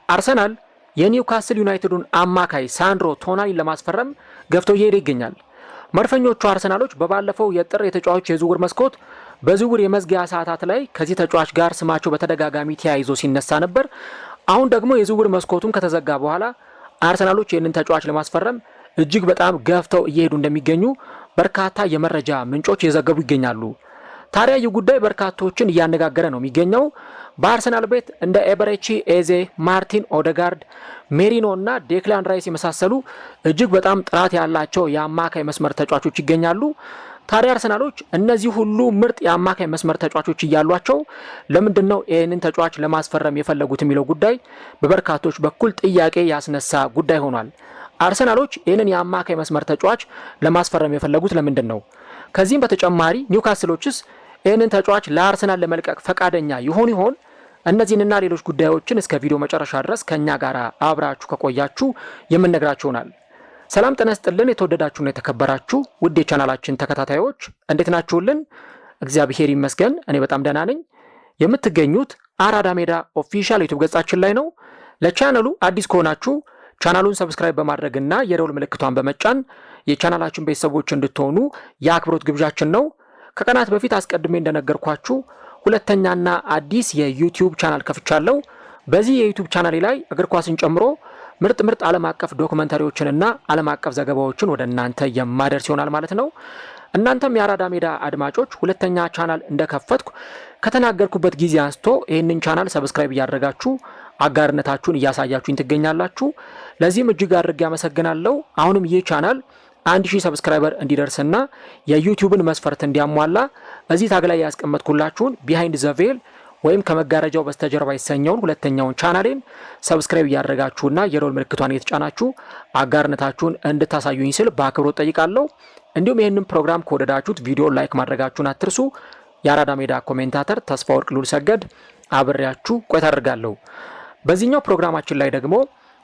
አርሰናል የኒውካስል ዩናይትዱን አማካይ ሳንድሮ ቶናሊን ለማስፈረም ገፍተው እየሄደ ይገኛል። መድፈኞቹ አርሰናሎች በባለፈው የጥር የተጫዋቾች የዝውውር መስኮት በዝውውር የመዝጊያ ሰዓታት ላይ ከዚህ ተጫዋች ጋር ስማቸው በተደጋጋሚ ተያይዞ ሲነሳ ነበር። አሁን ደግሞ የዝውውር መስኮቱን ከተዘጋ በኋላ አርሰናሎች ይህንን ተጫዋች ለማስፈረም እጅግ በጣም ገፍተው እየሄዱ እንደሚገኙ በርካታ የመረጃ ምንጮች የዘገቡ ይገኛሉ። ታዲያ ይህ ጉዳይ በርካቶችን እያነጋገረ ነው የሚገኘው። በአርሰናል ቤት እንደ ኤበሬቺ ኤዜ፣ ማርቲን ኦደጋርድ፣ ሜሪኖ እና ዴክላን ራይስ የመሳሰሉ እጅግ በጣም ጥራት ያላቸው የአማካይ መስመር ተጫዋቾች ይገኛሉ። ታዲያ አርሰናሎች እነዚህ ሁሉ ምርጥ የአማካይ መስመር ተጫዋቾች እያሏቸው ለምንድን ነው ይህንን ተጫዋች ለማስፈረም የፈለጉት የሚለው ጉዳይ በበርካቶች በኩል ጥያቄ ያስነሳ ጉዳይ ሆኗል። አርሰናሎች ይህንን የአማካይ መስመር ተጫዋች ለማስፈረም የፈለጉት ለምንድን ነው? ከዚህም በተጨማሪ ኒውካስሎችስ ይህንን ተጫዋች ለአርሰናል ለመልቀቅ ፈቃደኛ ይሆን ይሆን? እነዚህንና ሌሎች ጉዳዮችን እስከ ቪዲዮ መጨረሻ ድረስ ከእኛ ጋር አብራችሁ ከቆያችሁ የምንነግራችሁ ይሆናል። ሰላም ጤና ይስጥልን። የተወደዳችሁና የተከበራችሁ ውድ የቻናላችን ተከታታዮች እንዴት ናችሁልን? እግዚአብሔር ይመስገን እኔ በጣም ደህና ነኝ። የምትገኙት አራዳ ሜዳ ኦፊሻል ዩቲዩብ ገጻችን ላይ ነው። ለቻናሉ አዲስ ከሆናችሁ ቻናሉን ሰብስክራይብ በማድረግና የደወል ምልክቷን በመጫን የቻናላችን ቤተሰቦች እንድትሆኑ የአክብሮት ግብዣችን ነው። ከቀናት በፊት አስቀድሜ እንደነገርኳችሁ ሁለተኛና አዲስ የዩቲዩብ ቻናል ከፍቻለሁ። በዚህ የዩቲዩብ ቻናሌ ላይ እግር ኳስን ጨምሮ ምርጥ ዓለም አቀፍ ዶክመንታሪዎችንና ዓለም አቀፍ ዘገባዎችን ወደ እናንተ የማደርስ ይሆናል ማለት ነው። እናንተም የአራዳ ሜዳ አድማጮች ሁለተኛ ቻናል እንደከፈትኩ ከተናገርኩበት ጊዜ አንስቶ ይህንን ቻናል ሰብስክራይብ እያደረጋችሁ አጋርነታችሁን እያሳያችሁኝ ትገኛላችሁ። ለዚህም እጅግ አድርጌ አመሰግናለሁ። አሁንም ይህ ቻናል 1000 ሰብስክራይበር እንዲደርስና የዩቲዩብን መስፈርት እንዲያሟላ እዚህ ታግ ላይ ያስቀመጥኩላችሁን ቢሃይንድ ዘ ቬል ወይም ከመጋረጃው በስተጀርባ የተሰኘውን ሁለተኛውን ቻናሌን ሰብስክራይብ እያደረጋችሁና የደወል ምልክቷን እየተጫናችሁ አጋርነታችሁን እንድታሳዩኝ ስል በአክብሮት ጠይቃለሁ። እንዲሁም ይህንን ፕሮግራም ከወደዳችሁት ቪዲዮ ላይክ ማድረጋችሁን አትርሱ። የአራዳ ሜዳ ኮሜንታተር ተስፋ ወርቅ ሉል ሰገድ አብሬያችሁ ቆይታ አድርጋለሁ። በዚህኛው ፕሮግራማችን ላይ ደግሞ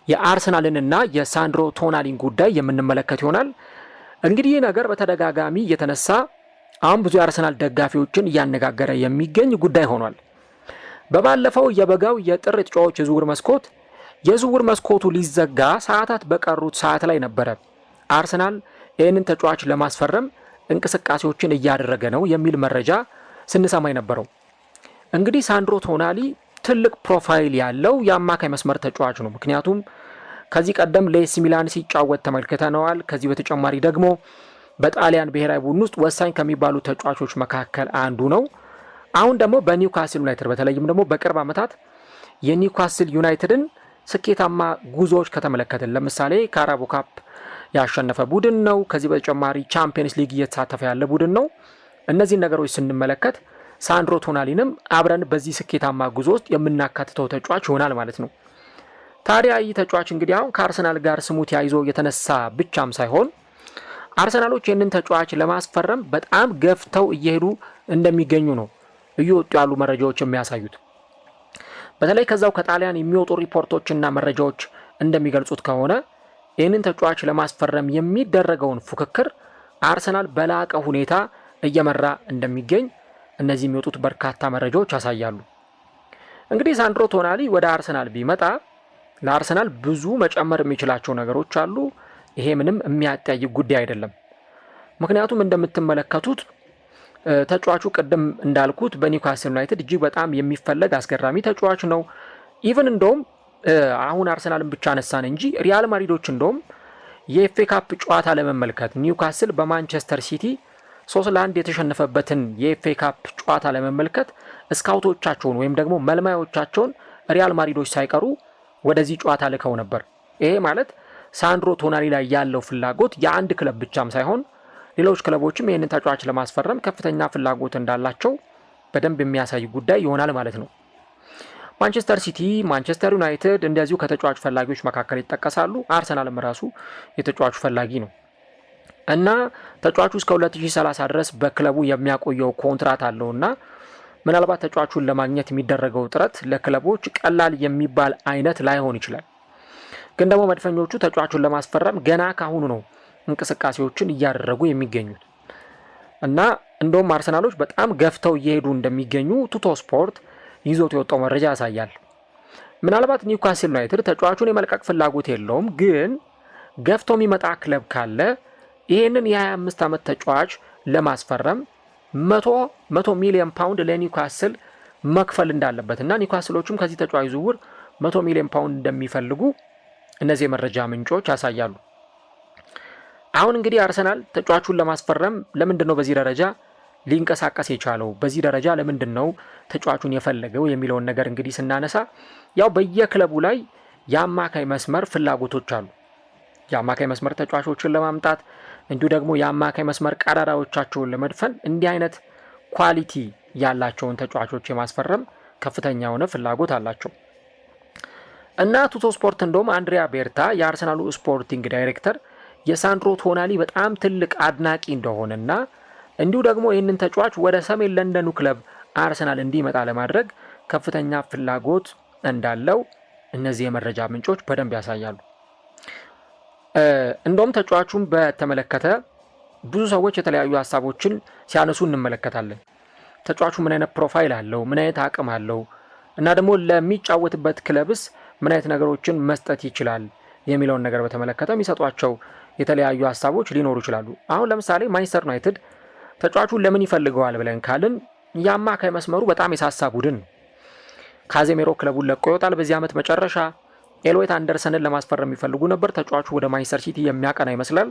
የአርሰናልንና የሳንድሮ ቶናሊን ጉዳይ የምንመለከት ይሆናል። እንግዲህ ይህ ነገር በተደጋጋሚ እየተነሳ አሁን ብዙ የአርሰናል ደጋፊዎችን እያነጋገረ የሚገኝ ጉዳይ ሆኗል። በባለፈው የበጋው የጥር ተጫዋቾች የዝውውር መስኮቱ ሊዘጋ ሰዓታት በቀሩት ሰዓት ላይ ነበረ አርሰናል ይህንን ተጫዋች ለማስፈረም እንቅስቃሴዎችን እያደረገ ነው የሚል መረጃ ስንሰማ የነበረው። እንግዲህ ሳንድሮ ቶናሊ ትልቅ ፕሮፋይል ያለው የአማካይ መስመር ተጫዋች ነው። ምክንያቱም ከዚህ ቀደም ለኤሲ ሚላን ሲጫወት ተመልክተነዋል። ከዚህ በተጨማሪ ደግሞ በጣሊያን ብሔራዊ ቡድን ውስጥ ወሳኝ ከሚባሉ ተጫዋቾች መካከል አንዱ ነው። አሁን ደግሞ በኒውካስል ዩናይትድ በተለይም ደግሞ በቅርብ ዓመታት የኒውካስል ዩናይትድን ስኬታማ ጉዞዎች ከተመለከትን ለምሳሌ ካራቦ ካፕ ያሸነፈ ቡድን ነው። ከዚህ በተጨማሪ ቻምፒየንስ ሊግ እየተሳተፈ ያለ ቡድን ነው። እነዚህን ነገሮች ስንመለከት ሳንድሮ ቶናሊንም አብረን በዚህ ስኬታማ ጉዞ ውስጥ የምናካትተው ተጫዋች ይሆናል ማለት ነው። ታዲያ ይህ ተጫዋች እንግዲህ አሁን ከአርሰናል ጋር ስሙ ተያይዞ የተነሳ ብቻም ሳይሆን አርሰናሎች ይህንን ተጫዋች ለማስፈረም በጣም ገፍተው እየሄዱ እንደሚገኙ ነው እየወጡ ያሉ መረጃዎች የሚያሳዩት። በተለይ ከዛው ከጣሊያን የሚወጡ ሪፖርቶችና መረጃዎች እንደሚገልጹት ከሆነ ይህንን ተጫዋች ለማስፈረም የሚደረገውን ፉክክር አርሰናል በላቀ ሁኔታ እየመራ እንደሚገኝ እነዚህ የሚወጡት በርካታ መረጃዎች ያሳያሉ። እንግዲህ ሳንድሮ ቶናሊ ወደ አርሰናል ቢመጣ ለአርሰናል ብዙ መጨመር የሚችላቸው ነገሮች አሉ። ይሄ ምንም የሚያጠያይቅ ጉዳይ አይደለም። ምክንያቱም እንደምትመለከቱት ተጫዋቹ ቅድም እንዳልኩት በኒውካስል ዩናይትድ እጅግ በጣም የሚፈለግ አስገራሚ ተጫዋች ነው። ኢቭን እንደውም አሁን አርሰናልን ብቻ ነሳን እንጂ ሪያል ማድሪዶች እንደውም የኤፍኤ ካፕ ጨዋታ ለመመልከት ኒውካስል በማንቸስተር ሲቲ 3-1 የተሸነፈበትን የኤፍኤ ካፕ ጨዋታ ለመመልከት ስካውቶቻቸውን ወይም ደግሞ መልማዮቻቸውን ሪያል ማድሪዶች ሳይቀሩ ወደዚህ ጨዋታ ልከው ነበር። ይሄ ማለት ሳንድሮ ቶናሊ ላይ ያለው ፍላጎት የአንድ ክለብ ብቻም ሳይሆን ሌሎች ክለቦችም ይህንን ተጫዋች ለማስፈረም ከፍተኛ ፍላጎት እንዳላቸው በደንብ የሚያሳይ ጉዳይ ይሆናል ማለት ነው። ማንቸስተር ሲቲ፣ ማንቸስተር ዩናይትድ እንደዚሁ ከተጫዋች ፈላጊዎች መካከል ይጠቀሳሉ። አርሰናልም ራሱ የተጫዋቹ ፈላጊ ነው እና ተጫዋቹ እስከ 2030 ድረስ በክለቡ የሚያቆየው ኮንትራት አለውና ምናልባት ተጫዋቹን ለማግኘት የሚደረገው ጥረት ለክለቦች ቀላል የሚባል አይነት ላይሆን ይችላል። ግን ደግሞ መድፈኞቹ ተጫዋቹን ለማስፈረም ገና ካሁኑ ነው እንቅስቃሴዎችን እያደረጉ የሚገኙት እና እንደውም አርሰናሎች በጣም ገፍተው እየሄዱ እንደሚገኙ ቱቶ ስፖርት ይዞት የወጣው መረጃ ያሳያል። ምናልባት ኒውካስል ዩናይትድ ተጫዋቹን የመልቀቅ ፍላጎት የለውም፣ ግን ገፍቶ የሚመጣ ክለብ ካለ ይህንን የ25 ዓመት ተጫዋች ለማስፈረም 100 ሚሊዮን ፓውንድ ለኒውካስል መክፈል እንዳለበት እና ኒውካስሎቹም ከዚህ ተጫዋች ዝውውር 100 ሚሊዮን ፓውንድ እንደሚፈልጉ እነዚህ የመረጃ ምንጮች ያሳያሉ። አሁን እንግዲህ አርሰናል ተጫዋቹን ለማስፈረም ለምንድን ነው በዚህ ደረጃ ሊንቀሳቀስ የቻለው? በዚህ ደረጃ ለምንድን ነው ተጫዋቹን የፈለገው የሚለውን ነገር እንግዲህ ስናነሳ ያው በየክለቡ ላይ የአማካይ መስመር ፍላጎቶች አሉ። የአማካይ መስመር ተጫዋቾችን ለማምጣት እንዲሁ ደግሞ የአማካይ መስመር ቀዳዳዎቻቸውን ለመድፈን እንዲህ አይነት ኳሊቲ ያላቸውን ተጫዋቾች የማስፈረም ከፍተኛ የሆነ ፍላጎት አላቸው እና ቱቶ ስፖርት እንደውም አንድሪያ ቤርታ የአርሰናሉ ስፖርቲንግ ዳይሬክተር የሳንድሮ ቶናሊ በጣም ትልቅ አድናቂ እንደሆነና እንዲሁ ደግሞ ይህንን ተጫዋች ወደ ሰሜን ለንደኑ ክለብ አርሰናል እንዲመጣ ለማድረግ ከፍተኛ ፍላጎት እንዳለው እነዚህ የመረጃ ምንጮች በደንብ ያሳያሉ። እንደውም ተጫዋቹን በተመለከተ ብዙ ሰዎች የተለያዩ ሀሳቦችን ሲያነሱ እንመለከታለን። ተጫዋቹ ምን አይነት ፕሮፋይል አለው፣ ምን አይነት አቅም አለው እና ደግሞ ለሚጫወትበት ክለብስ ምን አይነት ነገሮችን መስጠት ይችላል የሚለውን ነገር በተመለከተ የሚሰጧቸው የተለያዩ ሀሳቦች ሊኖሩ ይችላሉ። አሁን ለምሳሌ ማንቸስተር ዩናይትድ ተጫዋቹን ለምን ይፈልገዋል ብለን ካልን የአማካይ መስመሩ በጣም የሳሳ ቡድን ነው። ካዜሜሮ ክለቡን ለቆ ይወጣል በዚህ ዓመት መጨረሻ። ኤልዌት አንደርሰንን ለማስፈረም የሚፈልጉ ነበር። ተጫዋቹ ወደ ማንቸስተር ሲቲ የሚያቀና ይመስላል።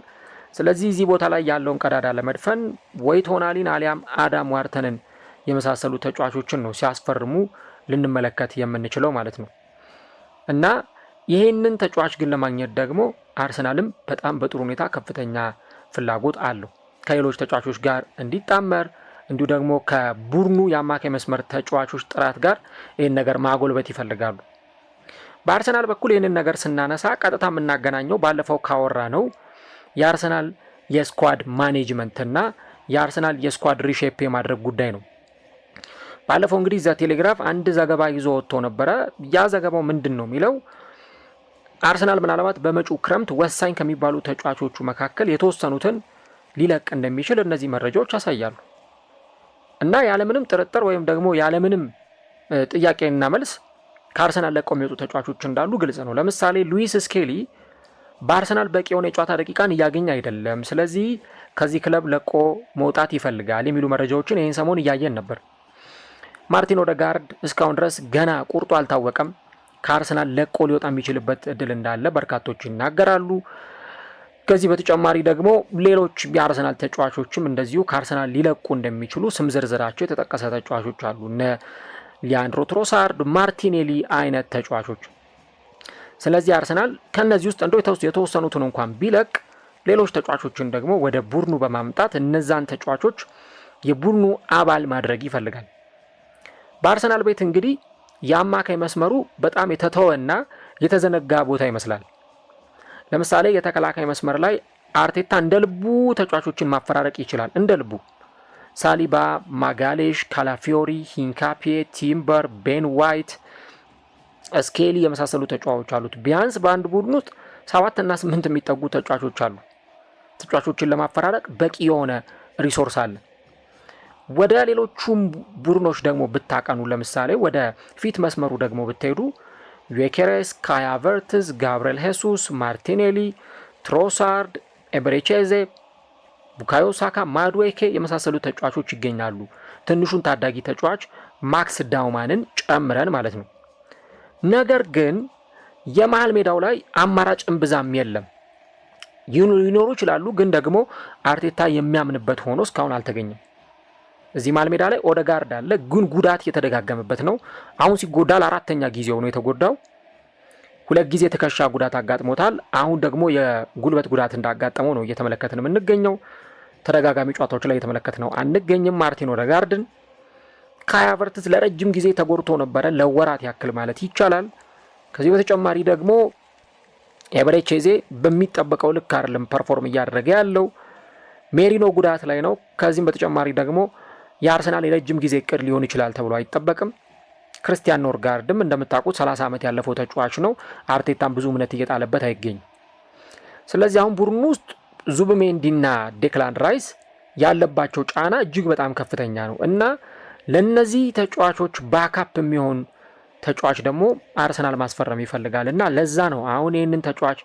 ስለዚህ እዚህ ቦታ ላይ ያለውን ቀዳዳ ለመድፈን ወይ ቶናሊን አሊያም አዳም ዋርተንን የመሳሰሉ ተጫዋቾችን ነው ሲያስፈርሙ ልንመለከት የምንችለው ማለት ነው። እና ይህንን ተጫዋች ግን ለማግኘት ደግሞ አርሰናልም በጣም በጥሩ ሁኔታ ከፍተኛ ፍላጎት አለው ከሌሎች ተጫዋቾች ጋር እንዲጣመር፣ እንዲሁ ደግሞ ከቡድኑ የአማካይ መስመር ተጫዋቾች ጥራት ጋር ይህን ነገር ማጎልበት ይፈልጋሉ። በአርሰናል በኩል ይህንን ነገር ስናነሳ ቀጥታ የምናገናኘው ባለፈው ካወራ ነው የአርሰናል የስኳድ ማኔጅመንትና የአርሰናል የስኳድ ሪሼፕ የማድረግ ጉዳይ ነው። ባለፈው እንግዲህ ዘ ቴሌግራፍ አንድ ዘገባ ይዞ ወጥቶ ነበረ። ያ ዘገባው ምንድን ነው የሚለው አርሰናል ምናልባት በመጪው ክረምት ወሳኝ ከሚባሉ ተጫዋቾቹ መካከል የተወሰኑትን ሊለቅ እንደሚችል እነዚህ መረጃዎች ያሳያሉ እና ያለምንም ጥርጥር ወይም ደግሞ ያለምንም ጥያቄና መልስ ከአርሰናል ለቀው የሚወጡ ተጫዋቾች እንዳሉ ግልጽ ነው። ለምሳሌ ሉዊስ ስኬሊ በአርሰናል በቂ የሆነ የጨዋታ ደቂቃን እያገኘ አይደለም፣ ስለዚህ ከዚህ ክለብ ለቆ መውጣት ይፈልጋል የሚሉ መረጃዎችን ይህን ሰሞን እያየን ነበር። ማርቲን ኦዴጋርድ እስካሁን ድረስ ገና ቁርጡ አልታወቀም። ከአርሰናል ለቆ ሊወጣ የሚችልበት እድል እንዳለ በርካቶች ይናገራሉ። ከዚህ በተጨማሪ ደግሞ ሌሎች የአርሰናል ተጫዋቾችም እንደዚሁ ከአርሰናል ሊለቁ እንደሚችሉ ስም ዝርዝራቸው የተጠቀሰ ተጫዋቾች አሉ። እነ ሊያንድሮ ትሮሳርድ፣ ማርቲኔሊ አይነት ተጫዋቾች። ስለዚህ አርሰናል ከነዚህ ውስጥ እንደው የተወሰኑትን እንኳን ቢለቅ ሌሎች ተጫዋቾችን ደግሞ ወደ ቡድኑ በማምጣት እነዛን ተጫዋቾች የቡድኑ አባል ማድረግ ይፈልጋል። በአርሰናል ቤት እንግዲህ የአማካይ መስመሩ በጣም የተተወና የተዘነጋ ቦታ ይመስላል። ለምሳሌ የተከላካይ መስመር ላይ አርቴታ እንደ ልቡ ተጫዋቾችን ማፈራረቅ ይችላል። እንደ ልቡ ሳሊባ፣ ማጋሌሽ፣ ካላፊዮሪ፣ ሂንካፔ፣ ቲምበር፣ ቤን ዋይት፣ ስኬሊ የመሳሰሉ ተጫዋቾች አሉት። ቢያንስ በአንድ ቡድን ውስጥ 7 እና 8 የሚጠጉ ተጫዋቾች አሉ። ተጫዋቾችን ለማፈራረቅ በቂ የሆነ ሪሶርስ አለ። ወደ ሌሎቹም ቡድኖች ደግሞ ብታቀኑ ለምሳሌ ወደ ፊት መስመሩ ደግሞ ብትሄዱ ዩኬሬስ፣ ካይ ሃቨርትዝ፣ ጋብርኤል ሄሱስ፣ ማርቲኔሊ፣ ትሮሳርድ፣ ኤብሬቼዜ፣ ቡካዮ ሳካ፣ ማድዌኬ የመሳሰሉ ተጫዋቾች ይገኛሉ። ትንሹን ታዳጊ ተጫዋች ማክስ ዳውማንን ጨምረን ማለት ነው። ነገር ግን የመሃል ሜዳው ላይ አማራጭ እምብዛም የለም። ሊኖሩ ይችላሉ፣ ግን ደግሞ አርቴታ የሚያምንበት ሆኖ እስካሁን አልተገኘም። እዚህ መሃል ሜዳ ላይ ኦዴጋርድ አለ፣ ግን ጉዳት እየተደጋገመበት ነው። አሁን ሲጎዳ ለ4ኛ ጊዜው ነው የተጎዳው። 2 ጊዜ ትከሻ ጉዳት አጋጥሞታል። አሁን ደግሞ የጉልበት ጉዳት እንዳጋጠመው ነው እየተመለከትን የምንገኘው። ተደጋጋሚ ጨዋታዎች ላይ እየተመለከት ነው አንገኝም ማርቲን ኦዴጋርድን። ካይ ሃቨርትዝ ለረጅም ጊዜ ተጎድቶ ነበረ፣ ለወራት ያክል ማለት ይቻላል። ከዚህ በተጨማሪ ደግሞ ኤብሬቼዜ በሚጠበቀው ልክ አይደለም ፐርፎርም እያደረገ ያለው። ሜሪኖ ጉዳት ላይ ነው። ከዚህም በተጨማሪ ደግሞ የአርሰናል የረጅም ጊዜ እቅድ ሊሆን ይችላል ተብሎ አይጠበቅም። ክርስቲያን ኖርጋርድም እንደምታውቁት 30 ዓመት ያለፈው ተጫዋች ነው። አርቴታም ብዙ እምነት እየጣለበት አይገኝም። ስለዚህ አሁን ቡድኑ ውስጥ ዙብሜንዲና ዴክላን ራይስ ያለባቸው ጫና እጅግ በጣም ከፍተኛ ነው እና ለነዚህ ተጫዋቾች ባካፕ የሚሆን ተጫዋች ደግሞ አርሰናል ማስፈረም ይፈልጋል እና ለዛ ነው አሁን ይህንን ተጫዋች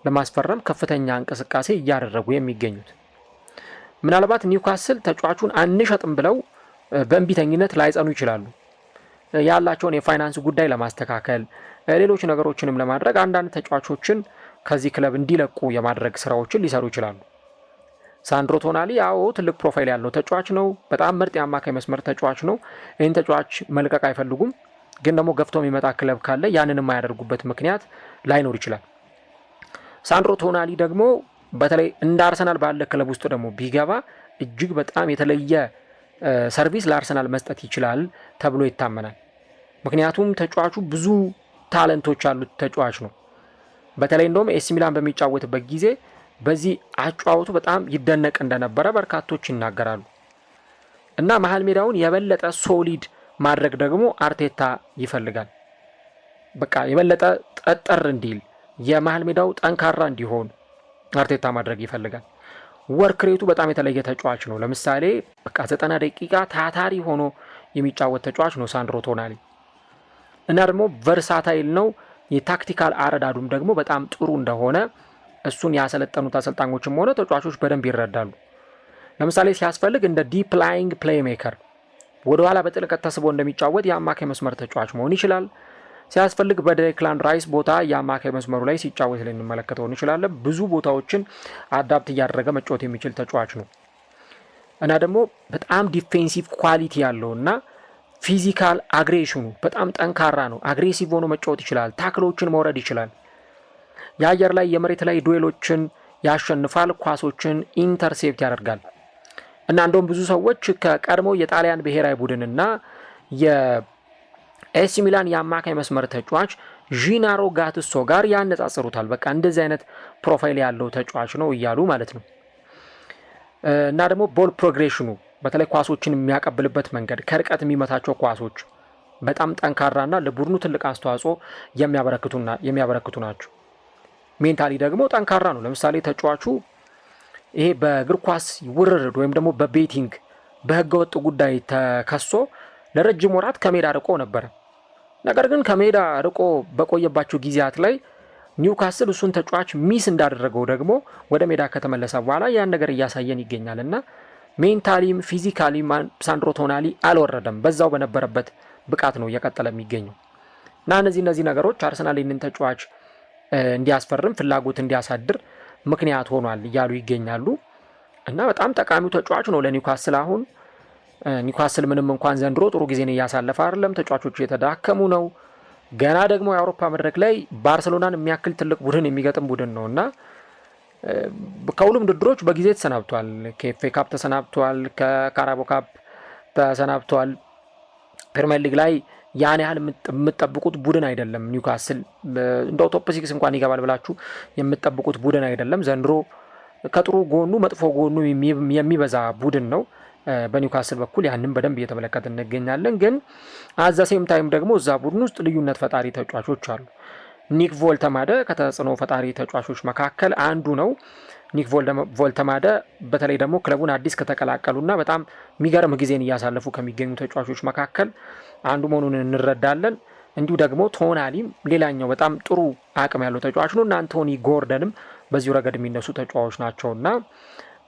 ለማስፈረም ከፍተኛ እንቅስቃሴ እያደረጉ የሚገኙት። ምናልባት ኒውካስል ተጫዋቹን አንሸጥም ብለው በእንቢተኝነት ላይጸኑ ይችላሉ። ያላቸውን የፋይናንስ ጉዳይ ለማስተካከል ሌሎች ነገሮችንም ለማድረግ አንዳንድ ተጫዋቾችን ከዚህ ክለብ እንዲለቁ የማድረግ ስራዎችን ሊሰሩ ይችላሉ። ሳንድሮ ቶናሊ ትልቅ ፕሮፋይል ያለው ተጫዋች ነው። በጣም ምርጥ የአማካይ መስመር ተጫዋች ነው። ይህን ተጫዋች መልቀቅ አይፈልጉም። ግን ደግሞ ገፍቶ የሚመጣ ክለብ ካለ ያንን የማያደርጉበት ምክንያት ላይኖር ይችላል። ሳንድሮ ቶናሊ ደግሞ በተለይ እንደ አርሰናል ባለ ክለብ ውስጥ ደግሞ ቢገባ እጅግ በጣም የተለየ ሰርቪስ ለአርሰናል መስጠት ይችላል ተብሎ ይታመናል። ምክንያቱም ተጫዋቹ ብዙ ታለንቶች ያሉት ተጫዋች ነው። በተለይ እንደውም ኤሲ ሚላን በሚጫወትበት ጊዜ በዚህ አጫዋቱ በጣም ይደነቅ እንደነበረ በርካቶች ይናገራሉ። እና መሀል ሜዳውን የበለጠ ሶሊድ ማድረግ ደግሞ አርቴታ ይፈልጋል። በቃ የበለጠ ጠጠር እንዲል የመሀል ሜዳው ጠንካራ እንዲሆን አርቴታ ማድረግ ይፈልጋል። ወርክ ሬቱ በጣም የተለየ ተጫዋች ነው። ለምሳሌ በቃ 90 ደቂቃ ታታሪ ሆኖ የሚጫወት ተጫዋች ነው ሳንድሮ ቶናሊ። እና ደግሞ ቨርሳታይል ነው። የታክቲካል አረዳዱም ደግሞ በጣም ጥሩ እንደሆነ እሱን ያሰለጠኑት አሰልጣኞችም ሆነ ተጫዋቾች በደንብ ይረዳሉ። ለምሳሌ ሲያስፈልግ እንደ ዲፕ ላይንግ ፕሌይ ሜከር ወደኋላ በጥልቀት ተስቦ እንደሚጫወት የአማካይ መስመር ተጫዋች መሆን ይችላል። ሲያስፈልግ በዴክላን ራይስ ቦታ የአማካይ መስመሩ ላይ ሲጫወት ልንመለከተው እንችላለን። ብዙ ቦታዎችን አዳፕት እያደረገ መጫወት የሚችል ተጫዋች ነው እና ደግሞ በጣም ዲፌንሲቭ ኳሊቲ ያለው እና ፊዚካል አግሬሽኑ በጣም ጠንካራ ነው። አግሬሲቭ ሆኖ መጫወት ይችላል። ታክሎችን መውረድ ይችላል። የአየር ላይ የመሬት ላይ ዱዌሎችን ያሸንፋል። ኳሶችን ኢንተርሴፕት ያደርጋል እና እንደውም ብዙ ሰዎች ከቀድሞው የጣሊያን ብሔራዊ ቡድንና የኤሲ ሚላን የአማካይ መስመር ተጫዋች ዢናሮ ጋትሶ ጋር ያነጻጽሩታል። በቃ እንደዚህ አይነት ፕሮፋይል ያለው ተጫዋች ነው እያሉ ማለት ነው። እና ደግሞ ቦል ፕሮግሬሽኑ በተለይ ኳሶችን የሚያቀብልበት መንገድ፣ ከርቀት የሚመታቸው ኳሶች በጣም ጠንካራና ለቡድኑ ትልቅ አስተዋጽኦ የሚያበረክቱ ናቸው። ሜንታሊ ደግሞ ጠንካራ ነው። ለምሳሌ ተጫዋቹ ይሄ በእግር ኳስ ውርርድ ወይም ደግሞ በቤቲንግ በህገወጥ ጉዳይ ተከሶ ለረጅም ወራት ከሜዳ ርቆ ነበረ። ነገር ግን ከሜዳ ርቆ በቆየባቸው ጊዜያት ላይ ኒውካስል እሱን ተጫዋች ሚስ እንዳደረገው ደግሞ ወደ ሜዳ ከተመለሰ በኋላ ያን ነገር እያሳየን ይገኛል እና ሜንታሊም ፊዚካሊም ሳንድሮ ቶናሊ አልወረደም። በዛው በነበረበት ብቃት ነው እየቀጠለ የሚገኘው እና እነዚህ ነገሮች አርሰናል ይህንን ተጫዋች እንዲያስፈርም ፍላጎት እንዲያሳድር ምክንያት ሆኗል እያሉ ይገኛሉ እና በጣም ጠቃሚው ተጫዋች ነው ለኒውካስል። አሁን ኒውካስል ምንም እንኳን ዘንድሮ ጥሩ ጊዜን እያሳለፈ አይደለም፣ ተጫዋቾቹ የተዳከሙ ነው። ገና ደግሞ የአውሮፓ መድረክ ላይ ባርሴሎናን የሚያክል ትልቅ ቡድን የሚገጥም ቡድን ነው እና ከሁሉም ውድድሮች በጊዜ ተሰናብቷል። ከኤፍኤ ካፕ ተሰናብቷል፣ ከካራቦ ካፕ ተሰናብቷል። ፕሪሚየር ሊግ ላይ ያን ያህል የምትጠብቁት ቡድን አይደለም ኒውካስል። እንደው ቶፕ 6 እንኳን ይገባል ብላችሁ የምትጠብቁት ቡድን አይደለም። ዘንድሮ ከጥሩ ጎኑ መጥፎ ጎኑ የሚበዛ ቡድን ነው። በኒውካስል በኩል ያንን በደንብ እየተመለከትን እንገኛለን። ግን አዛሴም ታይም ደግሞ እዛ ቡድን ውስጥ ልዩነት ፈጣሪ ተጫዋቾች አሉ። ኒክ ቮልተማደ ከተጽዕኖ ፈጣሪ ተጫዋቾች መካከል አንዱ ነው። ኒክ ቮልተማደ በተለይ ደግሞ ክለቡን አዲስ ከተቀላቀሉና በጣም የሚገርም ጊዜን እያሳለፉ ከሚገኙ ተጫዋቾች መካከል አንዱ መሆኑን እንረዳለን። እንዲሁ ደግሞ ቶናሊም ሌላኛው በጣም ጥሩ አቅም ያለው ተጫዋች ነው እና አንቶኒ ጎርደንም በዚሁ ረገድ የሚነሱ ተጫዋቾች ናቸውና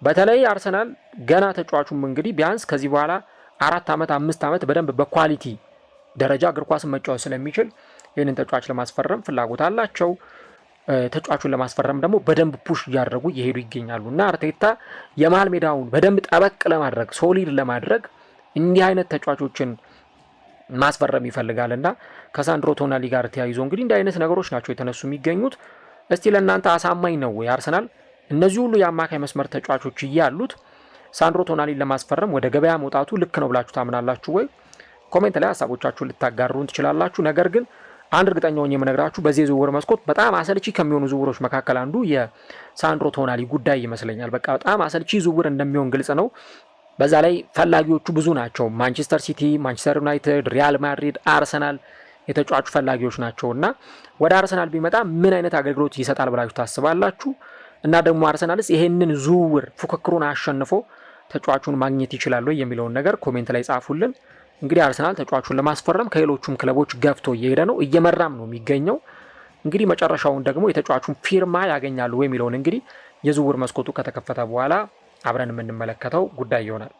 በተለይ አርሰናል ገና ተጫዋቹም እንግዲህ ቢያንስ ከዚህ በኋላ 4 ዓመት 5 ዓመት በደንብ በኳሊቲ ደረጃ እግር ኳስን መጫወት ስለሚችል ይህንን ተጫዋች ለማስፈረም ፍላጎት አላቸው። ተጫዋቹን ለማስፈረም ደግሞ በደንብ ፑሽ እያደረጉ እየሄዱ ይገኛሉ እና አርቴታ የመሃል ሜዳውን በደንብ ጠበቅ ለማድረግ ሶሊድ ለማድረግ እንዲህ አይነት ተጫዋቾችን ማስፈረም ይፈልጋል እና ከሳንድሮ ቶናሊ ጋር ተያይዞ እንግዲህ እንዲህ አይነት ነገሮች ናቸው የተነሱ የሚገኙት። እስቲ ለእናንተ አሳማኝ ነው ወይ አርሰናል እነዚህ ሁሉ የአማካይ መስመር ተጫዋቾች እያሉት ሳንድሮ ቶናሊን ለማስፈረም ወደ ገበያ መውጣቱ ልክ ነው ብላችሁ ታምናላችሁ ወይ? ኮሜንት ላይ ሀሳቦቻችሁን ልታጋሩን ትችላላችሁ። ነገር ግን አንድ እርግጠኛ ሆኜ የምነግራችሁ በዚህ ዝውውር መስኮት በጣም አሰልቺ ከሚሆኑ ዝውውሮች መካከል አንዱ የሳንድሮ ቶናሊ ጉዳይ ይመስለኛል። በቃ በጣም አሰልቺ ዝውውር እንደሚሆን ግልጽ ነው። በዛ ላይ ፈላጊዎቹ ብዙ ናቸው። ማንቸስተር ሲቲ፣ ማንቸስተር ዩናይትድ፣ ሪያል ማድሪድ፣ አርሰናል የተጫዋቹ ፈላጊዎች ናቸው እና ወደ አርሰናል ቢመጣ ምን አይነት አገልግሎት ይሰጣል ብላችሁ ታስባላችሁ? እና ደግሞ አርሰናልስ ይሄንን ዝውውር ፉክክሩን አሸንፎ ተጫዋቹን ማግኘት ይችላል ወይ የሚለውን ነገር ኮሜንት ላይ ጻፉልን። እንግዲህ አርሰናል ተጫዋቹን ለማስፈረም ከሌሎቹም ክለቦች ገፍቶ እየሄደ ነው፣ እየመራም ነው የሚገኘው። እንግዲህ መጨረሻውን ደግሞ የተጫዋቹን ፊርማ ያገኛሉ የሚለውን እንግዲህ የዝውውር መስኮቱ ከተከፈተ በኋላ አብረን የምንመለከተው ጉዳይ ይሆናል።